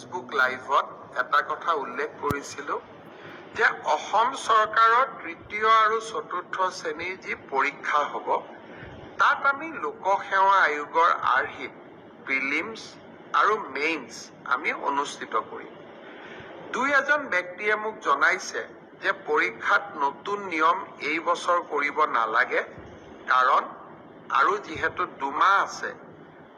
Facebook লাইভত এটা কথা উল্লেখ কৰিছিলোঁ যে অসম চৰকাৰৰ তৃতীয় আৰু চতুৰ্থ শ্ৰেণীৰ যি পৰীক্ষা হ'ব তাত আমি লোকসেৱা আয়োগৰ আৰ্হিত প্ৰিলিমছ আৰু মেইনছ আমি অনুষ্ঠিত কৰিম। দুই এজন ব্যক্তিয়ে মোক জনাইছে যে পৰীক্ষাত নতুন নিয়ম এই বছৰ কৰিব নালাগে, কাৰণ আৰু যিহেতু 2 মাহ আছে,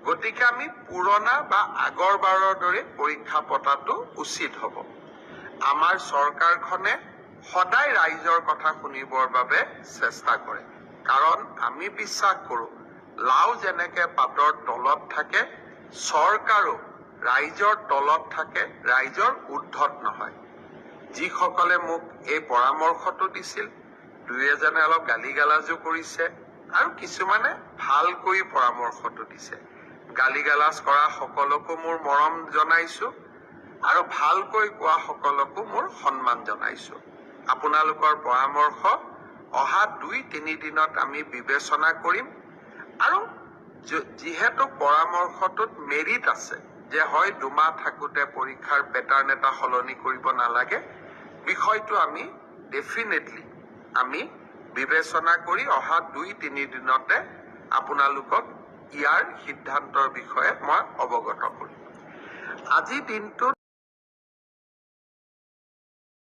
গতিকে আমি পুৰণা বা আগৰ বাৰৰ দৰে পৰীক্ষা পতাটো উচিত হ'ব। আমাৰ চৰকাৰখনে সদায় ৰাইজৰ কথা শুনিবৰ বাবে চেষ্টা কৰে, কাৰণ আমি বিশ্বাস কৰোঁ লাও যেনেকে পাতৰ তলত থাকে, চৰকাৰো ৰাইজৰ তলত থাকে, ৰাইজৰ ঊৰ্ধ্বত নহয়। যিসকলে মোক এই পৰামৰ্শটো দিছিল, দুই এজনে অলপ গালি গালাজো কৰিছে আৰু কিছুমানে ভালকৈ পৰামৰ্শটো দিছে। গালি গালাজ কৰা সকলকো মোৰ মৰম জনাইছো আৰু ভালকৈ কোৱা সকলকো মোৰ সন্মান জনাইছো। আপোনালোকৰ পৰামৰ্শ অহা 2-3 দিনত আমি বিবেচনা কৰিম আৰু যিহেতু পৰামৰ্শটোত মেৰিট আছে যে হয় 2 মাহ থাকোঁতে পৰীক্ষাৰ পেটাৰ্ণ এটা সলনি কৰিব নালাগে, বিষয়টো আমি ডেফিনেটলি আমি বিবেচনা কৰি অহা 2-3 দিনতে আপোনালোকক ইয়াৰ সিদ্ধান্তৰ বিষয়ে মই অৱগত কৰিম। আজি দিনটোত